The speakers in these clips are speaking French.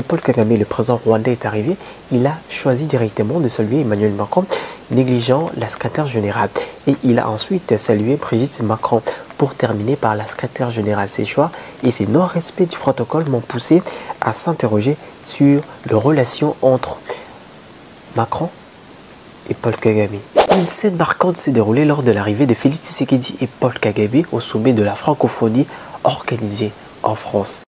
Paul Kagame, le président rwandais, est arrivé, il a choisi directement de saluer Emmanuel Macron, négligeant la secrétaire générale. Et il a ensuite salué Brigitte Macron pour terminer par la secrétaire générale. Ces choix et ces non-respects du protocole m'ont poussé à s'interroger sur les relations entre Macron et Paul Kagame. Une scène marquante s'est déroulée lors de l'arrivée de Félix Tshisekedi et Paul Kagame au sommet de la francophonie organisé en France.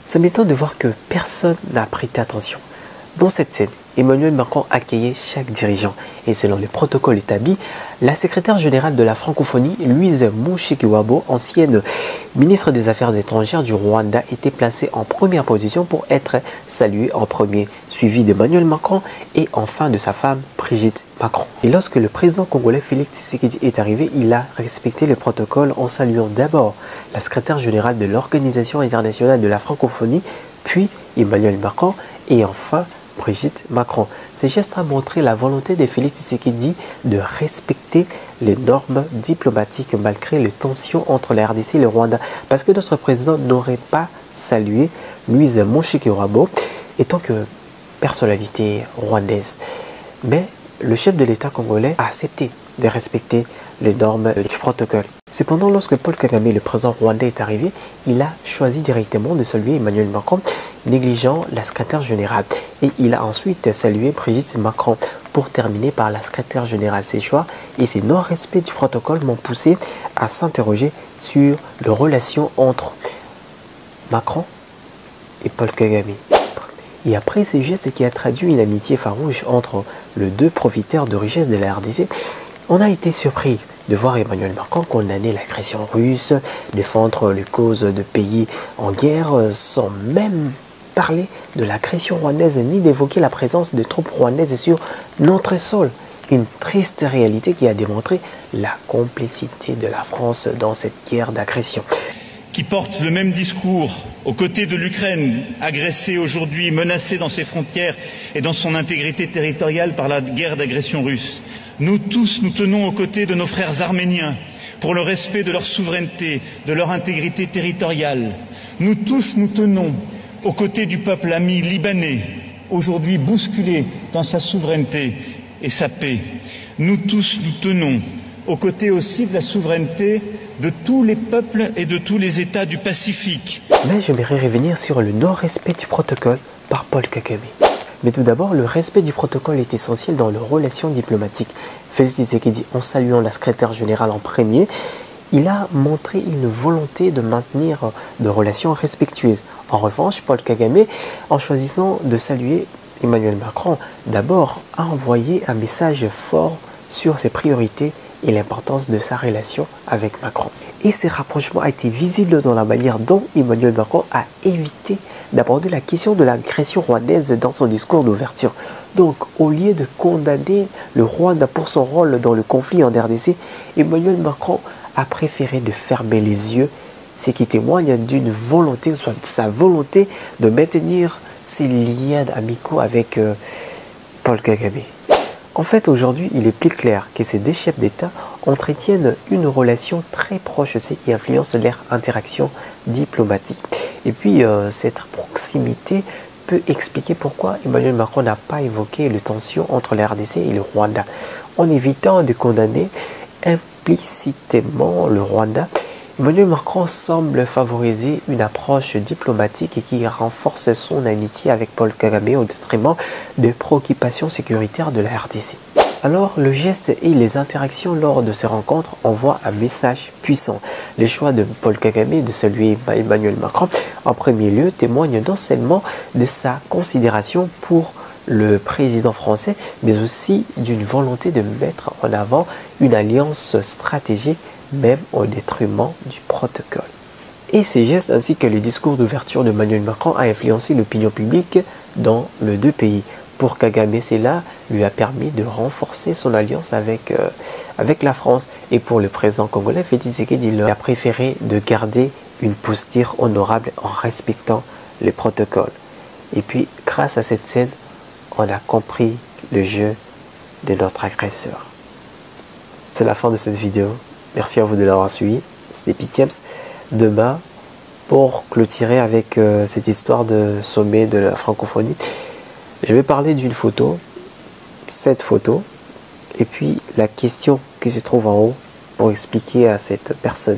Ça m'étonne de voir que personne n'a prêté attention. Dans cette scène, Emmanuel Macron accueillait chaque dirigeant et selon les protocoles établis, la secrétaire générale de la francophonie, Louise Mushikiwabo, ancienne ministre des Affaires étrangères du Rwanda, était placée en première position pour être saluée en premier, suivie d'Emmanuel Macron et enfin de sa femme Brigitte Macron. Et lorsque le président congolais Félix Tshisekedi est arrivé, il a respecté le protocole en saluant d'abord la secrétaire générale de l'Organisation internationale de la francophonie, puis Emmanuel Macron et enfin Brigitte Macron. Ce geste a montré la volonté de Félix Tshisekedi de respecter les normes diplomatiques malgré les tensions entre la RDC et le Rwanda. Parce que notre président n'aurait pas salué Louise Mushikiwabo étant que personnalité rwandaise. Mais le chef de l'État congolais a accepté de respecter les normes du protocole. Cependant, lorsque Paul Kagame, le président rwandais, est arrivé, il a choisi directement de saluer Emmanuel Macron, négligeant la secrétaire générale. Et il a ensuite salué Brigitte Macron pour terminer par la secrétaire générale. Ces choix et ces non-respects du protocole m'ont poussé à s'interroger sur les relations entre Macron et Paul Kagame. Et après ces gestes qui a traduit une amitié farouche entre les deux profiteurs de richesse de la RDC, on a été surpris de voir Emmanuel Macron condamner l'agression russe, défendre les causes de pays en guerre sans même parler de l'agression rwandaise ni d'évoquer la présence de troupes rwandaises sur notre sol. Une triste réalité qui a démontré la complicité de la France dans cette guerre d'agression. Qui porte le même discours aux côtés de l'Ukraine, agressée aujourd'hui, menacée dans ses frontières et dans son intégrité territoriale par la guerre d'agression russe. Nous tous, nous tenons aux côtés de nos frères arméniens pour le respect de leur souveraineté, de leur intégrité territoriale. Nous tous, nous tenons aux côtés du peuple ami libanais, aujourd'hui bousculé dans sa souveraineté et sa paix. Nous tous, nous tenons aux côtés aussi de la souveraineté de tous les peuples et de tous les États du Pacifique. Mais j'aimerais revenir sur le non-respect du protocole par Paul Kagame. Mais tout d'abord, le respect du protocole est essentiel dans les relations diplomatiques. Félix Tshisekedi, en saluant la secrétaire générale en premier, il a montré une volonté de maintenir des relations respectueuses. En revanche, Paul Kagame, en choisissant de saluer Emmanuel Macron, d'abord a envoyé un message fort sur ses priorités et l'importance de sa relation avec Macron. Et ce rapprochement a été visible dans la manière dont Emmanuel Macron a évité d'aborder la question de l'agression rwandaise dans son discours d'ouverture. Donc, au lieu de condamner le Rwanda pour son rôle dans le conflit en RDC, Emmanuel Macron a préféré de fermer les yeux, ce qui témoigne d'une volonté, soit de sa volonté de maintenir ses liens amicaux avec Paul Kagame. En fait, aujourd'hui, il est plus clair que ces deux chefs d'État entretiennent une relation très proche, ce qui influence leur interaction diplomatique. Et puis, cette proximité peut expliquer pourquoi Emmanuel Macron n'a pas évoqué les tensions entre la RDC et le Rwanda. En évitant de condamner implicitement le Rwanda, Emmanuel Macron semble favoriser une approche diplomatique qui renforce son amitié avec Paul Kagame au détriment des préoccupations sécuritaires de la RDC. Alors, le geste et les interactions lors de ces rencontres envoient un message puissant. Le choix de Paul Kagame de saluer Emmanuel Macron en premier lieu témoigne non seulement de sa considération pour le président français, mais aussi d'une volonté de mettre en avant une alliance stratégique même au détriment du protocole. Et ces gestes ainsi que le discours d'ouverture d'Emmanuel Macron a influencé l'opinion publique dans les deux pays. pour Kagame, cela lui a permis de renforcer son alliance avec la France. Et pour le président congolais, Félix Tshisekedi, il a préféré de garder une posture honorable en respectant les protocoles. Et puis, grâce à cette scène, on a compris le jeu de notre agresseur. C'est la fin de cette vidéo. Merci à vous de l'avoir suivi. C'était Pitieps. Demain, pour clôturer avec cette histoire de sommet de la francophonie, je vais parler d'une photo, cette photo, et puis la question qui se trouve en haut pour expliquer à cette personne